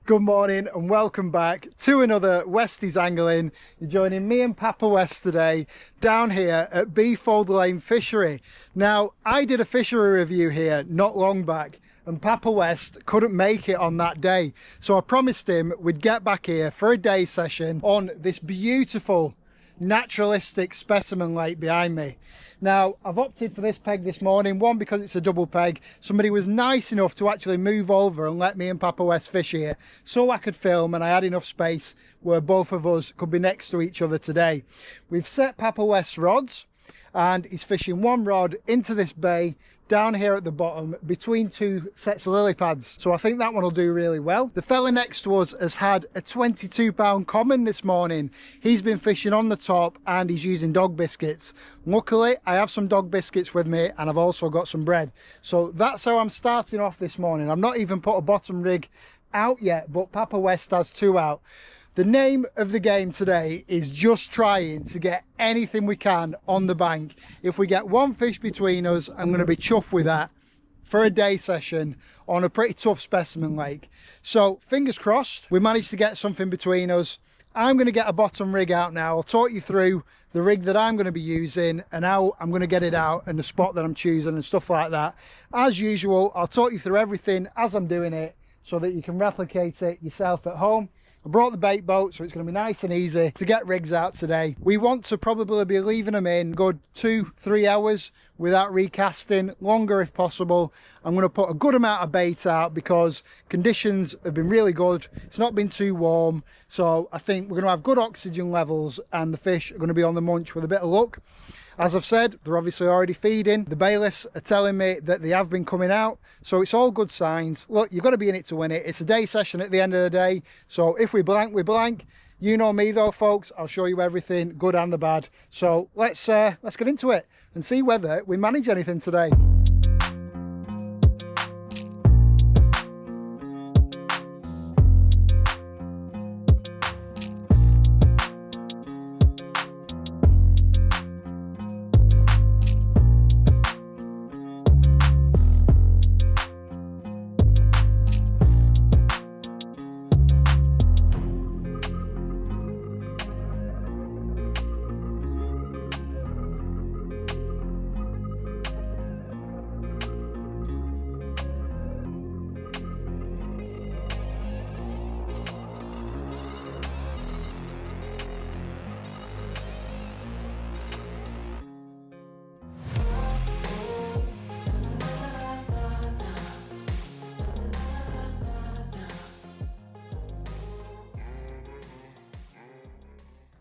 Good morning and welcome back to another Westies Angling. You're joining me and Papa West today down here at Beefold Lane Fishery. Now, I did a fishery review here not long back and Papa West couldn't make it on that day. So I promised him we'd get back here for a day session on this beautiful naturalistic specimen lake behind me. Now, I've opted for this peg this morning, one because it's a double peg. Somebody was nice enough to actually move over and let me and Papa West fish here so I could film, and I had enough space where both of us could be next to each other today. We've set Papa West's rods and he's fishing one rod into this bay down here at the bottom between two sets of lily pads, so I think that one will do really well. The fella next to us has had a 22-pound common this morning. He's been fishing on the top and he's using dog biscuits. Luckily I have some dog biscuits with me and I've also got some bread, so that's how I'm starting off this morning. I've not even put a bottom rig out yet, but Papa West has two out. The name of the game today is just trying to get anything we can on the bank. If we get one fish between us, I'm going to be chuffed with that for a day session on a pretty tough specimen lake. So fingers crossed we managed to get something between us. I'm going to get a bottom rig out now. I'll talk you through the rig that I'm going to be using and how I'm going to get it out and the spot that I'm choosing and stuff like that. As usual, I'll talk you through everything as I'm doing it so that you can replicate it yourself at home. I brought the bait boat, so it's going to be nice and easy to get rigs out today. We want to probably be leaving them in good 2-3 hours without recasting, longer if possible. I'm going to put a good amount of bait out because conditions have been really good. It's not been too warm, so I think we're going to have good oxygen levels and the fish are going to be on the munch with a bit of luck. As I've said, they're obviously already feeding. The bailiffs are telling me that they have been coming out, so it's all good signs. Look, you've got to be in it to win it. It's a day session at the end of the day, so if we blank, we blank. You know me though, folks. I'll show you everything, good and the bad. So let's get into it and see whether we manage anything today.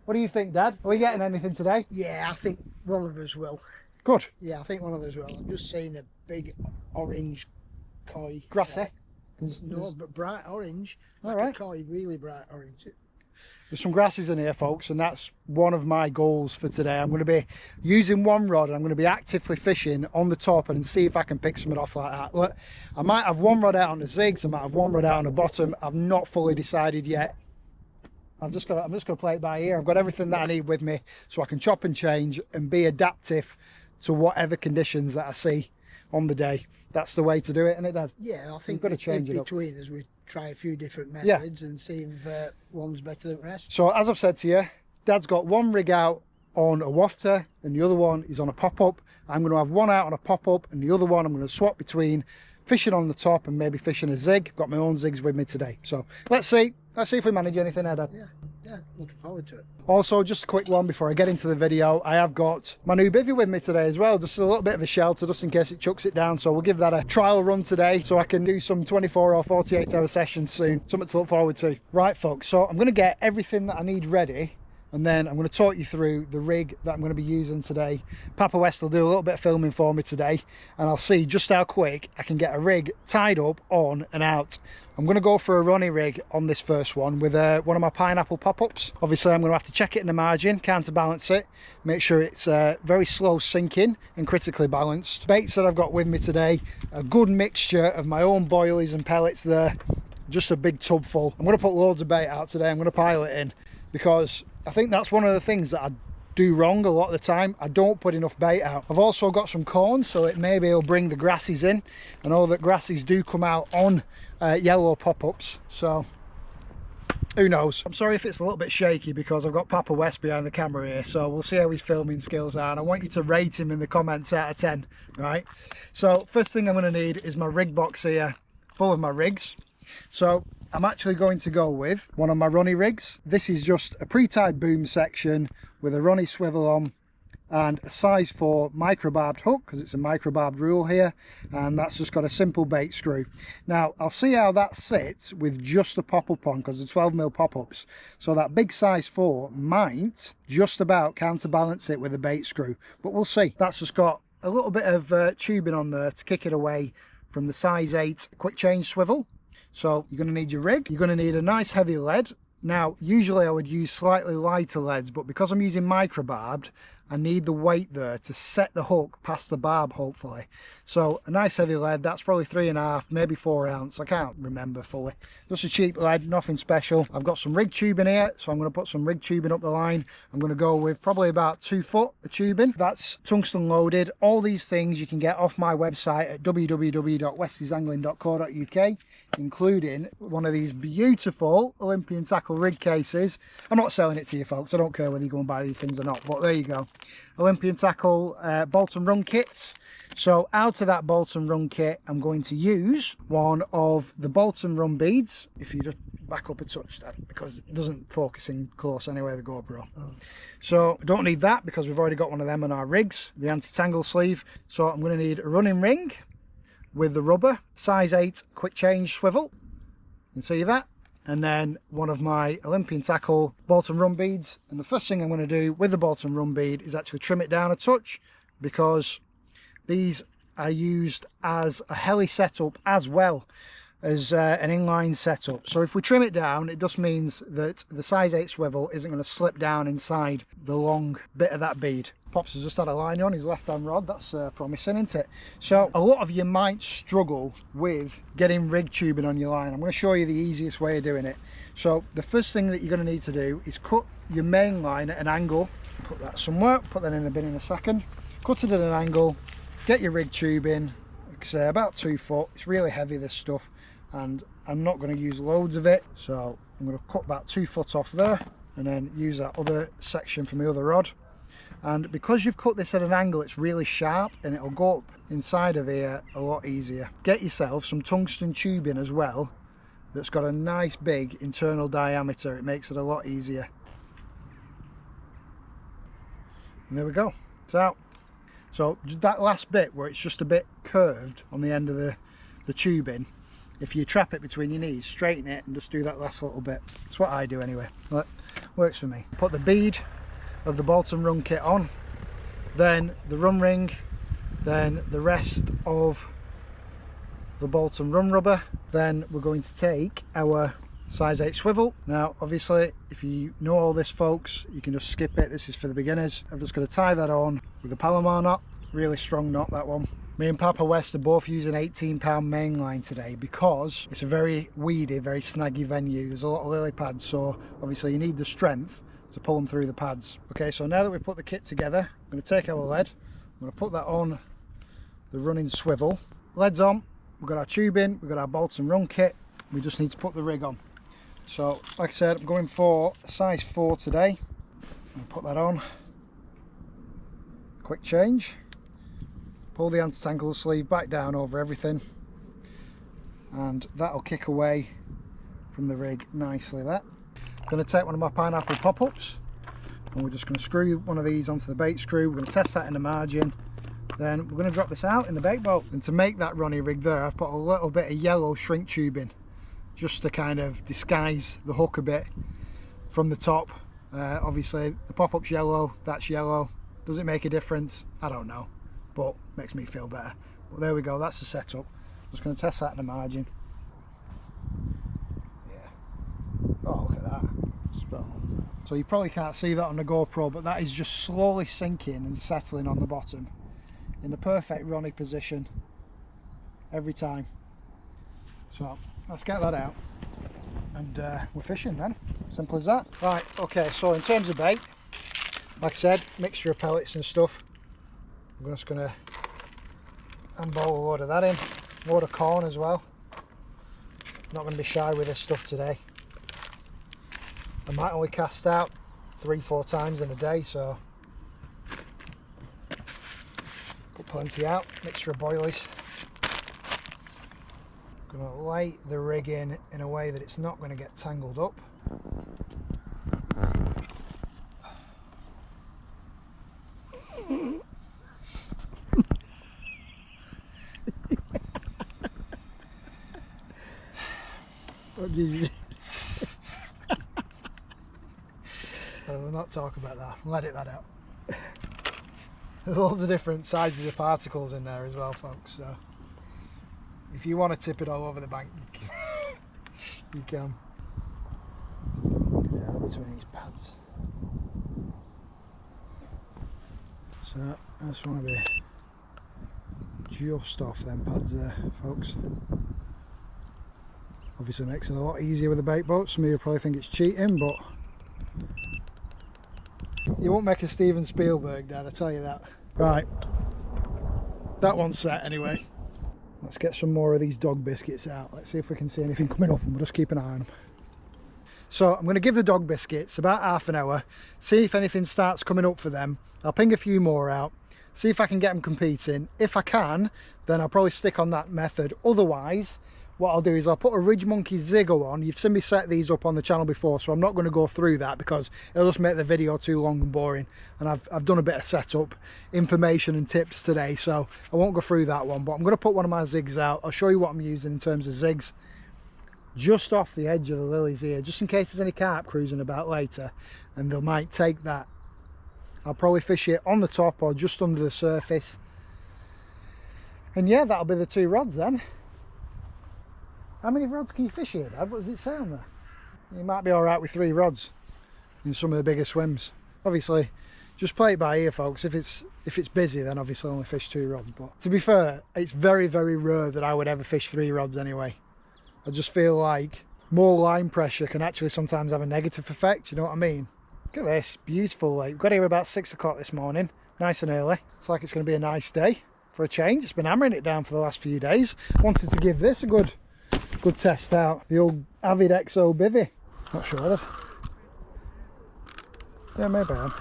What do you think, Dad? Are we getting anything today? Yeah, I think one of us will. Good. Yeah, I think one of us will. I'm just seeing a big orange koi. Grassy? No, but bright orange. All Like right. a koi, really bright orange. There's some grasses in here, folks, and that's one of my goals for today. I'm going to be using one rod and I'm going to be actively fishing on the top and see if I can pick something off like that. Look, I might have one rod out on the zigs, I might have one rod out on the bottom. I've not fully decided yet. I'm just going to play it by ear. I've got everything that I need with me so I can chop and change and be adaptive to whatever conditions that I see on the day. That's the way to do it, isn't it, Dad? Yeah, I think got to change it up. between us we try a few different methods and see if one's better than the rest. So as I've said to you, Dad's got one rig out on a wafter and the other one is on a pop-up. I'm going to have one out on a pop-up and the other one I'm going to swap between fishing on the top and maybe fishing a zig. Got my own zigs with me today. So let's see if we manage anything, Dad. Yeah, looking forward to it. Also, just a quick one before I get into the video, I have got my new bivvy with me today as well, just a little bit of a shelter just in case it chucks it down, so we'll give that a trial run today so I can do some 24 or 48 hour sessions soon. Something to look forward to. Right folks, so I'm going to get everything that I need ready and then I'm going to talk you through the rig that I'm going to be using today. Papa West will do a little bit of filming for me today and I'll see just how quick I can get a rig tied up, on and out. I'm going to go for a runny rig on this first one with one of my pineapple pop-ups. Obviously I'm going to have to check it in the margin, counterbalance it, make sure it's very slow sinking and critically balanced. Baits that I've got with me today, a good mixture of my own boilies and pellets there, just a big tub full. I'm going to put loads of bait out today, I'm going to pile it in because I think that's one of the things that I do wrong a lot of the time. I don't put enough bait out. I've also got some corn, so it maybe will bring the grasses in. I know that grasses do come out on yellow pop-ups, so Who knows? I'm sorry if it's a little bit shaky because I've got Papa West behind the camera here, so we'll see how his filming skills are, and I want you to rate him in the comments out of 10, right? So first thing I'm going to need is my rig box here, full of my rigs. So I'm actually going to go with one of my runny rigs. This is just a pre-tied boom section with a runny swivel on and a size 4 microbarbed hook, because it's a microbarbed rule here, and that's just got a simple bait screw. Now I'll see how that sits with just a pop-up on, because the 12mm pop-ups, so that big size 4 might just about counterbalance it with a bait screw, but we'll see. That's just got a little bit of tubing on there to kick it away from the size 8 quick change swivel. So you're going to need your rig, you're going to need a nice heavy lead. Now usually I would use slightly lighter leads, but because I'm using microbarbed, I need the weight there to set the hook past the barb, hopefully. So a nice heavy lead, that's probably 3.5, maybe 4 ounce, I can't remember fully. Just a cheap lead, nothing special. I've got some rig tubing here, so I'm going to put some rig tubing up the line. I'm going to go with probably about 2 foot of tubing. That's tungsten loaded. All these things you can get off my website at www.westysangling.co.uk, including one of these beautiful Olympian tackle rig cases. I'm not selling it to you folks, I don't care whether you go and buy these things or not, but there you go. Olympian tackle bolt and run kits. So out of that bolt and run kit, I'm going to use one of the bolt and run beads. If you just back up a touch, that, because it doesn't focus in close anyway, the GoPro. So I don't need that because we've already got one of them on our rigs, the anti-tangle sleeve. So I'm going to need a running ring with the rubber, size 8 quick change swivel. You can see that. And then one of my Olympian tackle bolt and run beads. And the first thing I'm going to do with the bolt and run bead is actually trim it down a touch, because these are used as a heli setup as well as an inline setup. So if we trim it down, it just means that the size 8 swivel isn't going to slip down inside the long bit of that bead. Pops has just had a line on his left hand rod. That's promising, isn't it? So a lot of you might struggle with getting rig tubing on your line. I'm going to show you the easiest way of doing it. So the first thing that you're going to need to do is cut your main line at an angle. Put that somewhere, put that in a bin in a second. Cut it at an angle, get your rig tubing, like I say, about 2 foot. It's really heavy, this stuff, and I'm not going to use loads of it, so I'm going to cut about 2 foot off there and then use that other section from the other rod. And because you've cut this at an angle, it's really sharp and it'll go up inside of here a lot easier. Get yourself some tungsten tubing as well that's got a nice big internal diameter. It makes it a lot easier. And there we go, it's out. So that last bit where it's just a bit curved on the end of the tubing, if you trap it between your knees, straighten it and just do that last little bit. That's what I do anyway. But works for me. Put the bead of the bolt and run kit on, then the run ring, then the rest of the bolt and run rubber. Then we're going to take our size 8 swivel. Now obviously if you know all this folks, you can just skip it, this is for the beginners. I'm just going to tie that on with a Palomar knot, really strong knot, that one. Me and Papa West are both using 18-pound main line today because it's a very weedy, very snaggy venue. There's a lot of lily pads, so obviously you need the strength to pull them through the pads. Okay, so now that we've put the kit together, I'm going to take our lead, I'm going to put that on the running swivel. Lead's on, we've got our tubing, we've got our bolts and run kit, we just need to put the rig on. So like I said, I'm going for a size 4 today. I'll put that on, quick change, pull the anti-tangle sleeve back down over everything, and that'll kick away from the rig nicely. That I'm going to take one of my pineapple pop-ups and we're just going to screw one of these onto the bait screw. We're going to test that in the margin, then we're going to drop this out in the bait boat. And to make that runny rig there, I've put a little bit of yellow shrink tubing just to kind of disguise the hook a bit from the top. Obviously the pop-up's yellow, that's yellow. Does it make a difference? I don't know, but makes me feel better. But there we go, that's the setup. Just going to test that in the margin. Oh, look at that. Spot on. So you probably can't see that on the GoPro, but that is just slowly sinking and settling on the bottom in the perfect running position every time. So let's get that out and we're fishing then. Simple as that. Right, okay, so in terms of bait, like I said, mixture of pellets and stuff. I'm just going to handball a load of that in, a load of corn as well. Not going to be shy with this stuff today. I might only cast out 3-4 times in a day, so put plenty out, mixture of boilies. Gonna lay the rig in a way that it's not going to get tangled up. What did you say? We'll not talk about that. I'll edit that out. There's lots of different sizes of particles in there as well, folks, so if you want to tip it all over the bank, you can. Yeah, between these pads. So I just want to be just off them pads there, folks. Obviously makes it a lot easier with a bait boat. Some of you probably think it's cheating, but you won't make a Steven Spielberg, Dad, I tell you that. Right, that one's set anyway. Let's get some more of these dog biscuits out. Let's see if we can see anything coming up, and we'll just keep an eye on them. So I'm going to give the dog biscuits about half an hour, see if anything starts coming up for them. I'll ping a few more out, see if I can get them competing. If I can, then I'll probably stick on that method. Otherwise, what I'll do is I'll put a Ridge Monkey Ziggo on. You've seen me set these up on the channel before, so I'm not going to go through that because it'll just make the video too long and boring. And I've done a bit of setup, information and tips today, so I won't go through that one. But I'm going to put one of my zigs out. I'll show you what I'm using in terms of zigs. Just off the edge of the lilies here, just in case there's any carp cruising about later, and they might take that. I'll probably fish it on the top or just under the surface. And yeah, that'll be the 2 rods then. How many rods can you fish here, Dad? What does it say on there? You might be alright with 3 rods in some of the bigger swims. Obviously, just play it by ear, folks. If it's busy, then obviously only fish 2 rods. But to be fair, it's very, very rare that I would ever fish 3 rods anyway. I just feel like more line pressure can actually sometimes have a negative effect, you know what I mean? Look at this, beautiful lake. We've got here about 6 o'clock this morning, nice and early. It's like it's going to be a nice day for a change. It's been hammering it down for the last few days. Wanted to give this a good test out, the old Avid XO bivvy. Not sure of it. Yeah, maybe I am.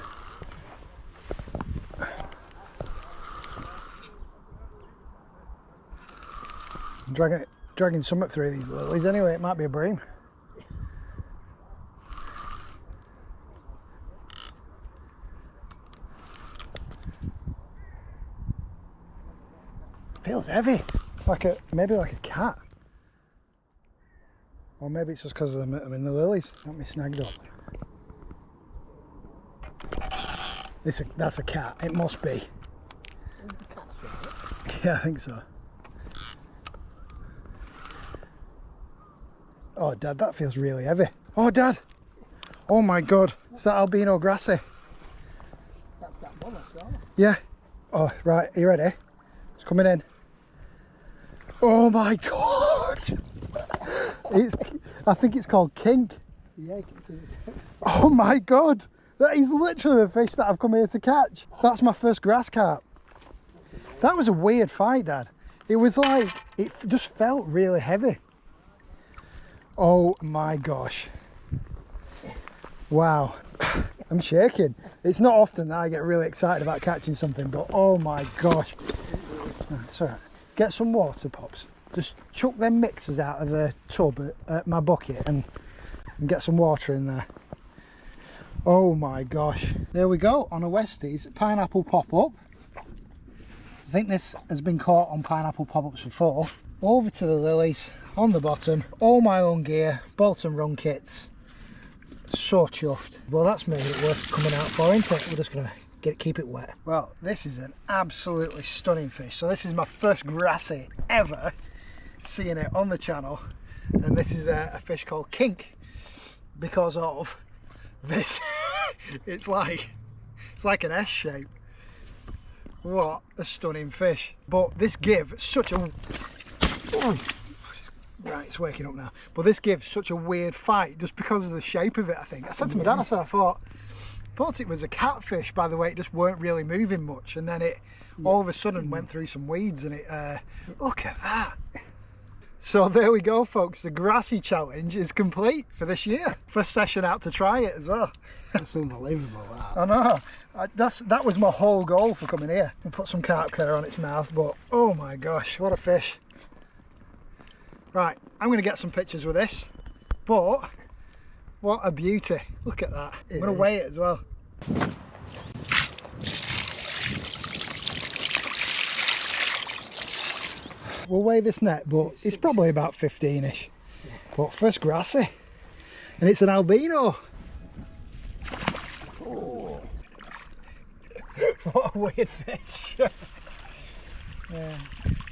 I'm dragging something through these lilies anyway. It might be a bream. Feels heavy, maybe like a cat. Or maybe it's just because I'm in the lilies. Got me snagged up. That's a cat. It must be. Yeah, I think so. Oh, Dad, that feels really heavy. Oh, Dad. Oh my God. It's that albino grassy. That's that one, that's all. Yeah. Oh, right. Are you ready? It's coming in. Oh my God. I think it's called kink. Yeah. Oh my God, that is literally the fish that I've come here to catch. That's my first grass carp. That was a weird fight, Dad. It was like, it just felt really heavy. Oh my gosh. Wow, I'm shaking. It's not often that I get really excited about catching something, but oh my gosh. It's all right. Get some water, Pops. Just chuck them mixers out of the tub at my bucket and get some water in there. Oh my gosh. There we go, on a Westies pineapple pop-up. I think this has been caught on pineapple pop-ups before. Over to the lilies, on the bottom, all my own gear, bolt and run kits. So chuffed. Well, that's made it worth coming out for, isn't it? We're just gonna keep it wet. Well, this is an absolutely stunning fish. So this is my first grassy ever seeing it on the channel, and this is a fish called kink because of this. it's like an S shape. What a stunning fish. But this gives such a right, it's waking up now, but this gives such a weird fight just because of the shape of it. I think I said to my dad, I said I thought it was a catfish by the way it just weren't really moving much, and then it all of a sudden went through some weeds, and it look at that. So there we go, folks. The grassy challenge is complete for this year. First session out to try it as well. That's unbelievable, that. I know. That was my whole goal for coming here. And put some carp killer on its mouth, but oh my gosh, what a fish. Right, I'm going to get some pictures with this, but what a beauty. Look at that. I'm going to weigh it as well. We'll weigh this net, but it's probably about 15-ish. Yeah. But first grassy. And it's an albino. Oh. What a weird fish. Yeah.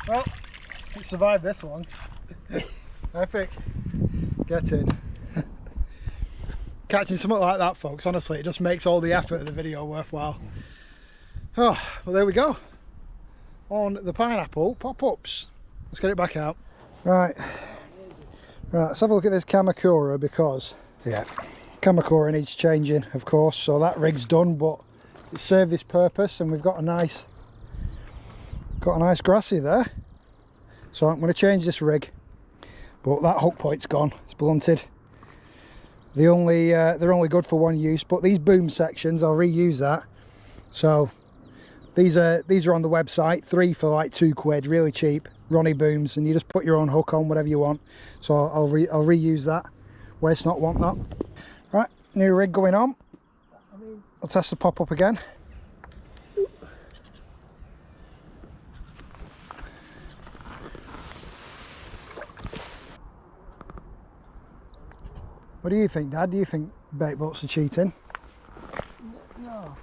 Well, it survived this long. Epic. Get in. Catching something like that, folks, honestly, it just makes all the effort of the video worthwhile. Oh, well, there we go. On the pineapple pop-ups. Let's get it back out. Right, let's have a look at this Kamakura, because, yeah, Kamakura needs changing, of course, so that rig's done, but it served this purpose, and we've got a nice grassy there. So I'm going to change this rig, but that hook point's gone, it's blunted. They're only good for one use, but these boom sections, I'll reuse that. So these are on the website, 3 for like £2, really cheap. Ronnie booms, and you just put your own hook on, whatever you want. So I'll reuse that. Waste not, want not. Right, new rig going on. I'll test the pop up again. What do you think, Dad? Do you think bait boats are cheating? No,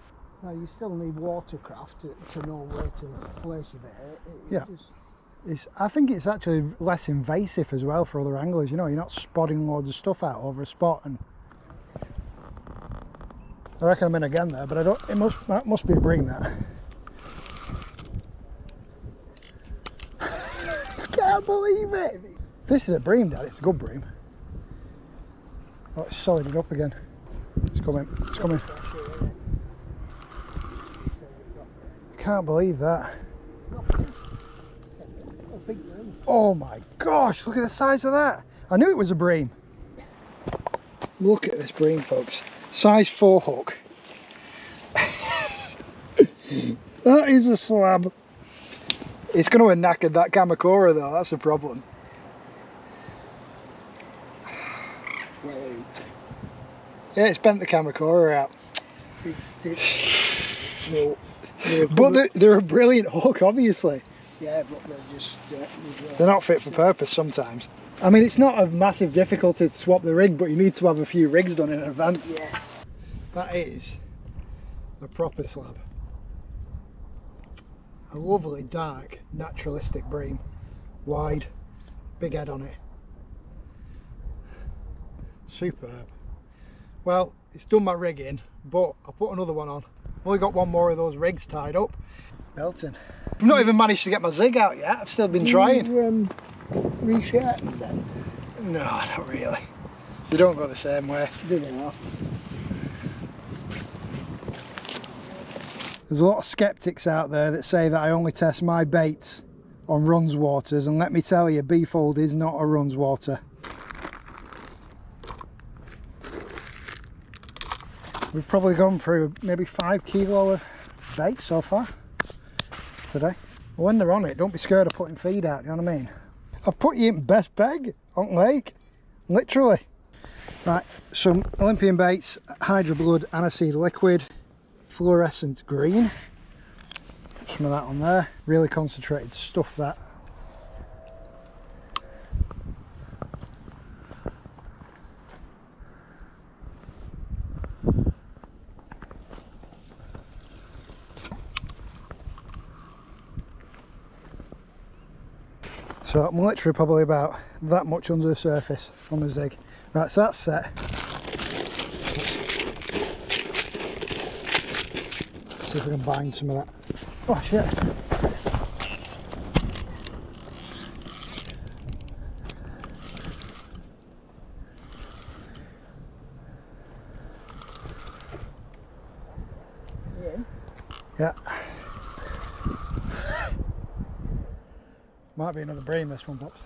you still need watercraft to know where to place your bait. Yeah. I think it's actually less invasive as well for other anglers. You know, you're not spotting loads of stuff out over a spot. And I reckon I'm in again there, but that must be a bream there. Can't believe it. This is a bream, Dad. It's a good bream. Oh, it's solided up again. It's coming. It's coming. Can't believe that. Oh my gosh, look at the size of that. I knew it was a bream. Look at this bream, folks. Size 4 hook. That is a slab. It's going to have knackered that Kamakura though, that's the problem. Well hooked. Yeah, it's bent the Kamakura out. But they're a brilliant hook, obviously. Yeah, but they're just... they're not fit for purpose sometimes. I mean, it's not a massive difficulty to swap the rig, but you need to have a few rigs done in advance. Yeah. That is a proper slab. A lovely, dark, naturalistic bream. Wide, big head on it. Superb. Well, it's done my rigging, but I'll put another one on. I've only got one more of those rigs tied up. Belting. I've not even managed to get my zig out yet. I've still been trying. You resharpen them? No, not really. They don't go the same way. Do they not? There's a lot of skeptics out there that say that I only test my baits on runs waters, and let me tell you, Beefold is not a runs water. We've probably gone through maybe 5 kilo of bait so far today. When they're on it, don't be scared of putting feed out, you know what I mean? I've put you in best peg on lake, literally. Right, some Olympian baits, Hydro Blood, Aniseed Liquid, fluorescent green. Put some of that on there, really concentrated stuff that. So I'm literally probably about that much under the surface on the zig. Right, so that's set. Let's see if we can bind some of that. Oh shit. Yeah. Might be another bream, this one, Pops.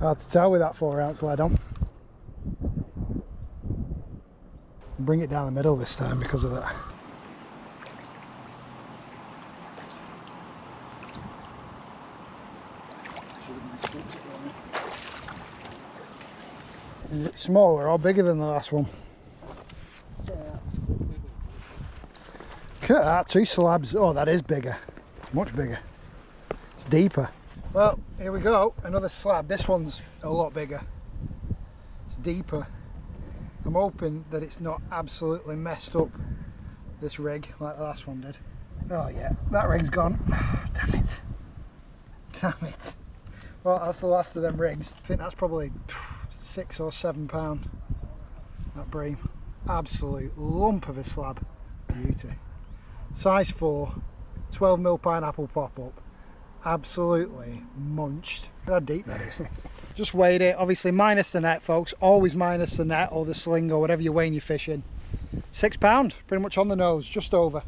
Hard to tell with that 4-ounce lead on. Bring it down the middle this time because of that. Is it smaller or bigger than the last one? Look at that, 2 slabs. Oh, that is bigger. Much bigger. It's deeper. Well, here we go. Another slab. This one's a lot bigger. It's deeper. I'm hoping that it's not absolutely messed up, this rig, like the last one did. Oh yeah, that rig's gone. Damn it. Damn it. Well, that's the last of them rigs. I think that's probably £6 or £7, that bream. Absolute lump of a slab. Beauty. Size 4, 12mm pineapple pop-up. Absolutely munched. Look how deep that is. Just weighed it, obviously minus the net, folks. Always minus the net or the sling or whatever you're weighing your fish in. £6, pretty much on the nose, just over.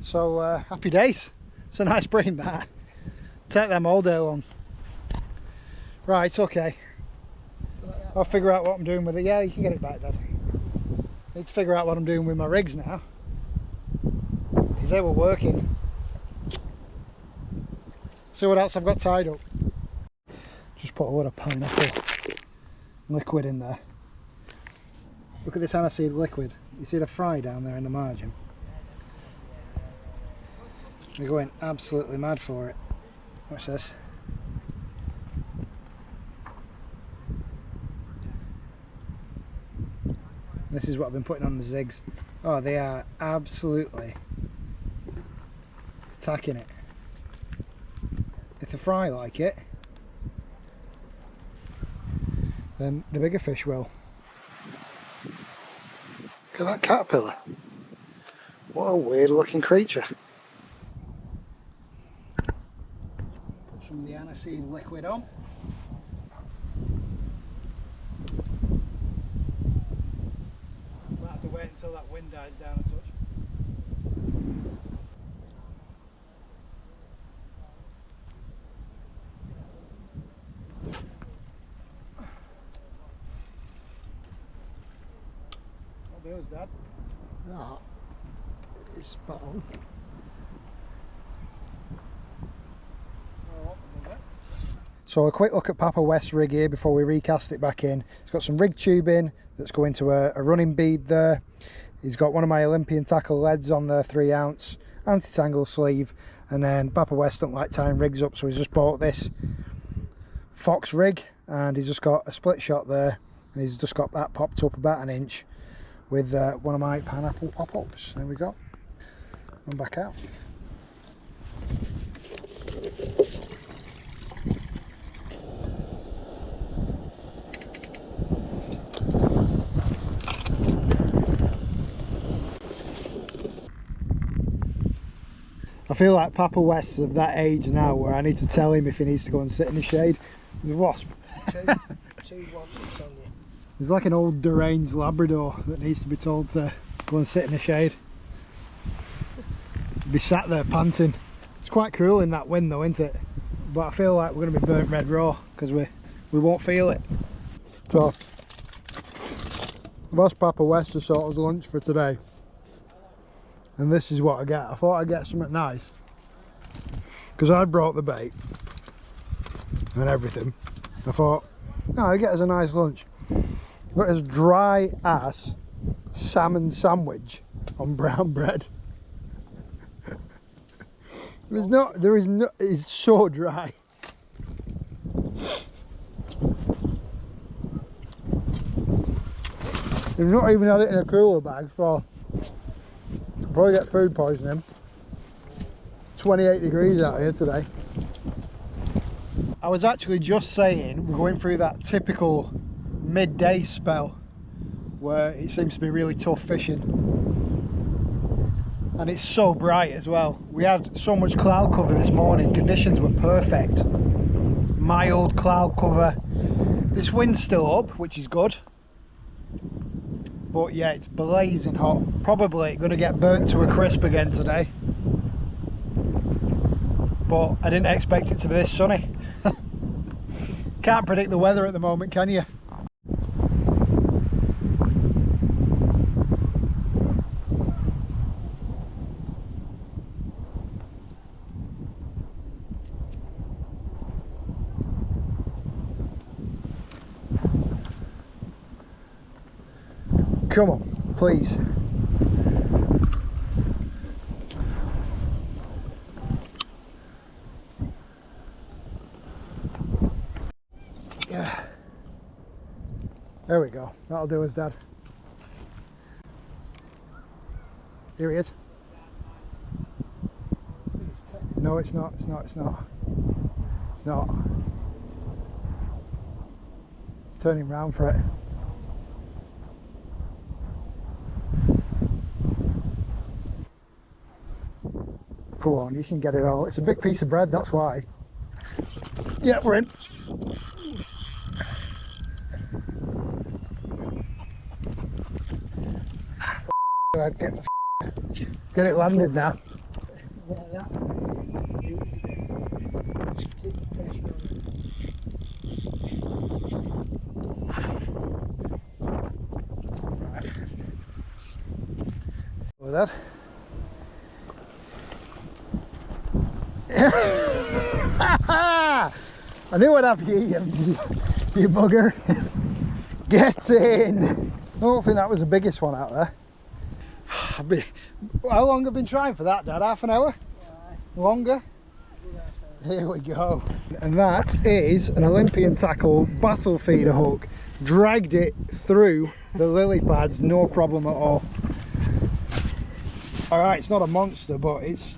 So happy days. It's a nice bream, that. Take them all day long. Right, okay. I'll figure out what I'm doing with it. Yeah, you can get it back, Dad. Need to figure out what I'm doing with my rigs now, because they were working. See what else I've got tied up. Just put a lot of pineapple liquid in there. Look at this aniseed liquid. You see the fry down there in the margin? They're going absolutely mad for it. Watch this. This is what I've been putting on the zigs. Oh, they are absolutely attacking it. If the fry like it, then the bigger fish will. Look at that caterpillar. What a weird looking creature. Put some of the aniseed liquid on. Might have to wait until that wind dies down a touch. There's Dad. That is spot on. So a quick look at Papa West's rig here before we recast it back in. It's got some rig tubing that's going to a running bead there. He's got one of my Olympian tackle leads on there, 3-ounce, anti-tangle sleeve, and then Papa West don't like tying rigs up, so he's just bought this Fox rig, and he's just got a split shot there, and he's just got that popped up about 1 inch with one of my pineapple pop-ups. There we go. And back out. I feel like Papa West's of that age now where I need to tell him if he needs to go and sit in the shade. There's a wasp. Two wasps on you. He's like an old deranged Labrador that needs to be told to go and sit in the shade. Be sat there panting. It's quite cool in that wind though, isn't it? But I feel like we're going to be burnt red raw because we won't feel it. So I've asked Papa West to sort us lunch for today, and this is what I get. I thought I'd get something nice because I brought the bait and everything. I thought, no, I get us a nice lunch. Got this dry ass salmon sandwich on brown bread. It's so dry. They've not even had it in a cooler bag, so I'll probably get food poisoning. 28 degrees out here today. I was actually just saying we're going through that typical midday spell where it seems to be really tough fishing, and it's so bright as well. We had so much cloud cover this morning, conditions were perfect, mild cloud cover. This wind's still up, which is good, but yeah, it's blazing hot. Probably going to get burnt to a crisp again today, but I didn't expect it to be this sunny. Can't predict the weather at the moment, can you? Come on, please. Yeah. There we go. That'll do us, Dad. Here he is. No, it's not. It's not. It's not. It's not. It's turning round for it. Go on, you can get it all. It's a big piece of bread, that's why. Yeah, we're in. Get it landed now. With that. I knew I'd have you, you bugger. Get in. I don't think that was the biggest one out there. How long have I been trying for that, Dad? Half an hour? Longer? Here we go. And that is an Olympian tackle battle feeder hook. Dragged it through the lily pads, no problem at all. Alright, it's not a monster, but it's,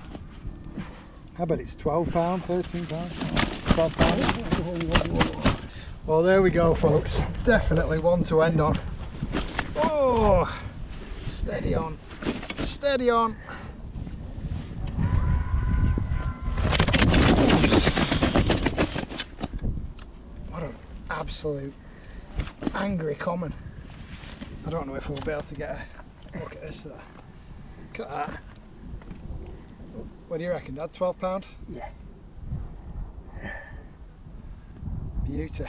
I bet it's £12, £13, £12. Well, there we go, folks. Definitely one to end on. Oh, steady on, steady on. What an absolute angry common. I don't know if we'll be able to get a look at this there. Look at that. What do you reckon, Dad? £12? Yeah. Beauty.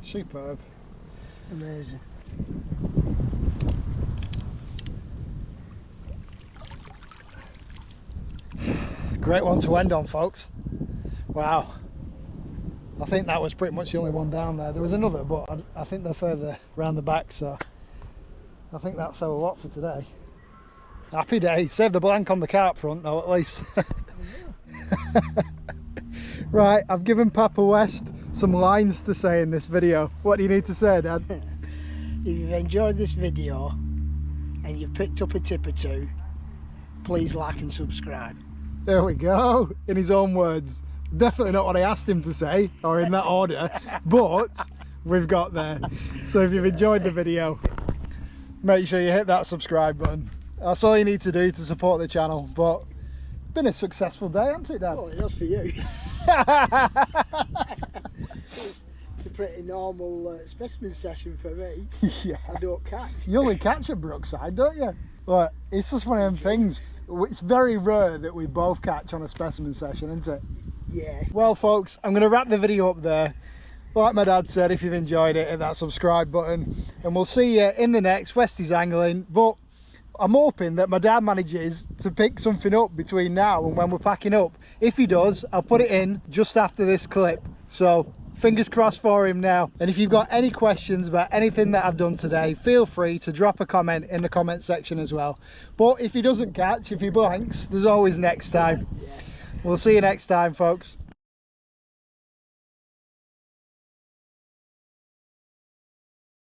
Superb. Amazing. Great one to end on, folks. Wow. I think that was pretty much the only one down there. There was another, but I think they're further round the back, so I think that's our lot for today. Happy days. Save the blank on the carp front though, at least. Right, I've given Papa West some lines to say in this video. What do you need to say, Dad? If you've enjoyed this video and you've picked up a tip or two, please like and subscribe. There we go, in his own words. Definitely not what I asked him to say, or in that order, but we've got there. So if you've enjoyed the video, make sure you hit that subscribe button. That's all you need to do to support the channel. But been a successful day, hasn't it, Dad? Well, it was for you. It's a pretty normal specimen session for me. Yeah. I don't catch. You only catch at Brookside, don't you? But it's just one of them things. It's very rare that we both catch on a specimen session, isn't it? Yeah. Well, folks, I'm going to wrap the video up there. Like my dad said, if you've enjoyed it, hit that subscribe button. And we'll see you in the next Westies Angling. But I'm hoping that my dad manages to pick something up between now and when we're packing up. If he does, I'll put it in just after this clip. So fingers crossed for him now. And if you've got any questions about anything that I've done today, feel free to drop a comment in the comment section as well. But if he doesn't catch, if he blanks, there's always next time. We'll see you next time, folks.